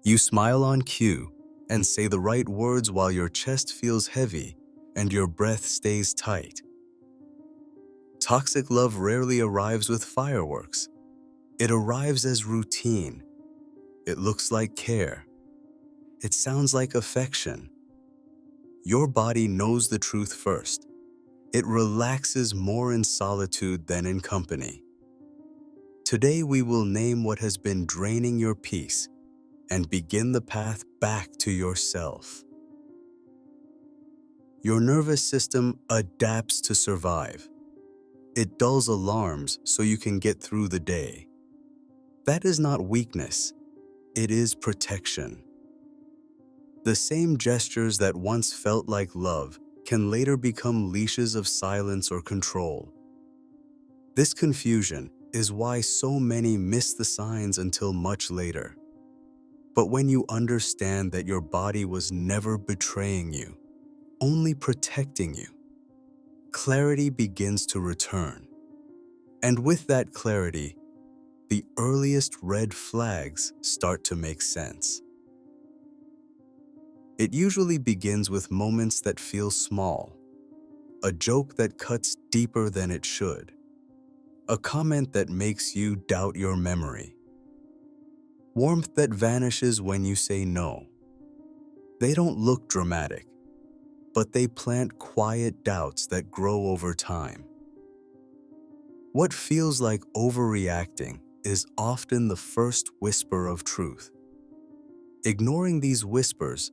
You smile on cue and say the right words while your chest feels heavy and your breath stays tight. Toxic love rarely arrives with fireworks. It arrives as routine. It looks like care. It sounds like affection. Your body knows the truth first. It relaxes more in solitude than in company. Today we will name what has been draining your peace and begin the path back to yourself. Your nervous system adapts to survive. It dulls alarms so you can get through the day. That is not weakness, it is protection. The same gestures that once felt like love can later become leashes of silence or control. This confusion is why so many miss the signs until much later. But when you understand that your body was never betraying you, only protecting you, clarity begins to return. And with that clarity, the earliest red flags start to make sense. It usually begins with moments that feel small, a joke that cuts deeper than it should, a comment that makes you doubt your memory, warmth that vanishes when you say no. They don't look dramatic, but they plant quiet doubts that grow over time. What feels like overreacting is often the first whisper of truth. Ignoring these whispers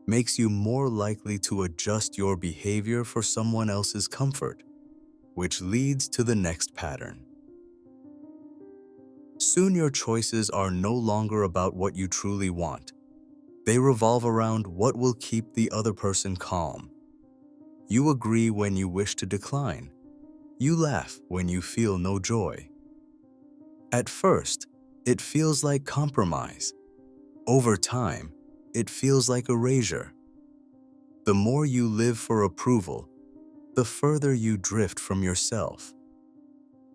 makes you more likely to adjust your behavior for someone else's comfort, which leads to the next pattern. Soon your choices are no longer about what you truly want. They revolve around what will keep the other person calm. You agree when you wish to decline. You laugh when you feel no joy. At first, it feels like compromise. Over time, it feels like erasure. The more you live for approval, the further you drift from yourself.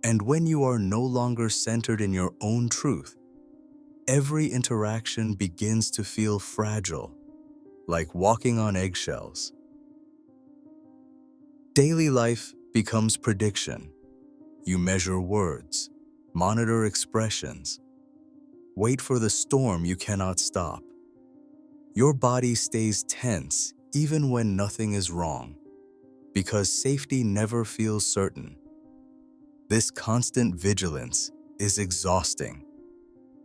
And when you are no longer centered in your own truth, every interaction begins to feel fragile, like walking on eggshells. Daily life becomes prediction. You measure words, monitor expressions, wait for the storm you cannot stop. Your body stays tense even when nothing is wrong, because safety never feels certain. This constant vigilance is exhausting,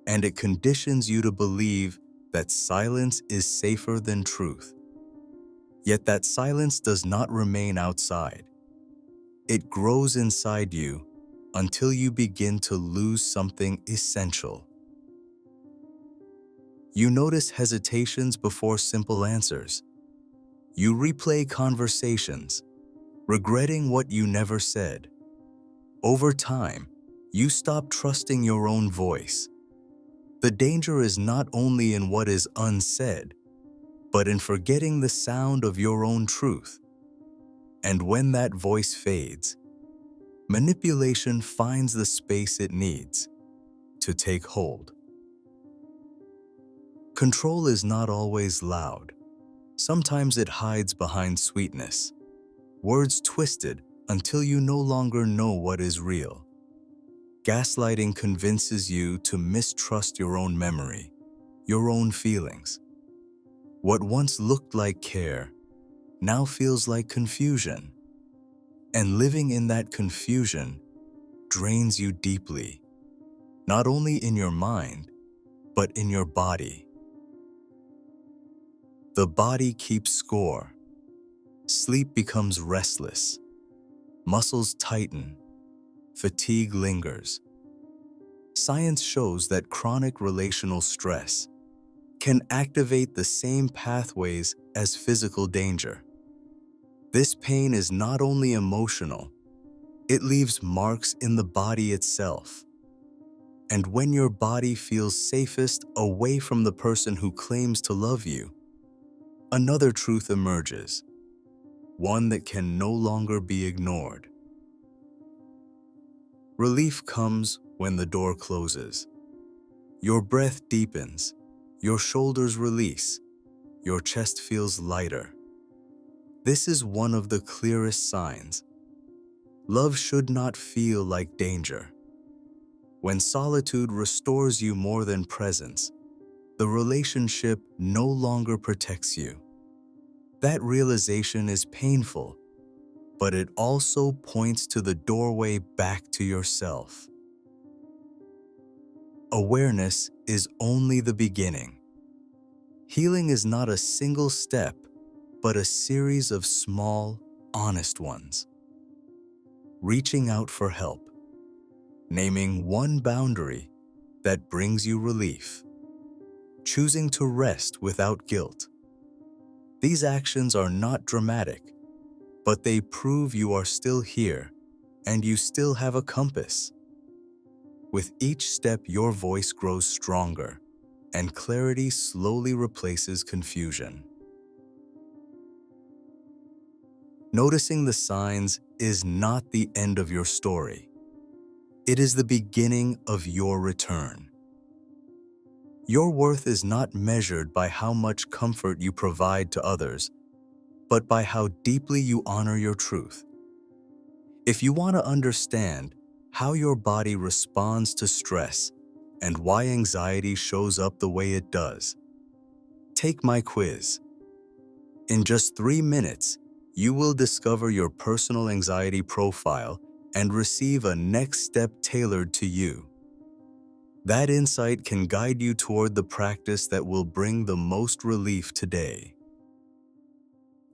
and it conditions you to believe that silence is safer than truth. Yet that silence does not remain outside. It grows inside you until you begin to lose something essential. You notice hesitations before simple answers. You replay conversations, regretting what you never said. Over time, you stop trusting your own voice. The danger is not only in what is unsaid, but in forgetting the sound of your own truth. And when that voice fades, manipulation finds the space it needs to take hold. Control is not always loud. Sometimes it hides behind sweetness, words twisted until you no longer know what is real. Gaslighting convinces you to mistrust your own memory, your own feelings. What once looked like care now feels like confusion. And living in that confusion drains you deeply, not only in your mind, but in your body. The body keeps score. Sleep becomes restless. Muscles tighten. Fatigue lingers. Science shows that chronic relational stress can activate the same pathways as physical danger. This pain is not only emotional, it leaves marks in the body itself. And when your body feels safest away from the person who claims to love you, another truth emerges, one that can no longer be ignored. Relief comes when the door closes. Your breath deepens, Your shoulders release. Your chest feels lighter. This is one of the clearest signs. Love should not feel like danger. When solitude restores you more than presence, the relationship no longer protects you. That realization is painful, but it also points to the doorway back to yourself. Awareness is only the beginning. Healing is not a single step, but a series of small, honest ones. Reaching out for help. Naming one boundary that brings you relief. Choosing to rest without guilt. These actions are not dramatic, but they prove you are still here and you still have a compass. With each step, your voice grows stronger and clarity slowly replaces confusion. Noticing the signs is not the end of your story. It is the beginning of your return. Your worth is not measured by how much comfort you provide to others, but by how deeply you honor your truth. If you want to understand how your body responds to stress and why anxiety shows up the way it does, take my quiz. In just 3 minutes, you will discover your personal anxiety profile and receive a next step tailored to you. That insight can guide you toward the practice that will bring the most relief today.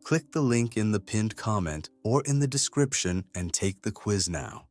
Click the link in the pinned comment or in the description and take the quiz now.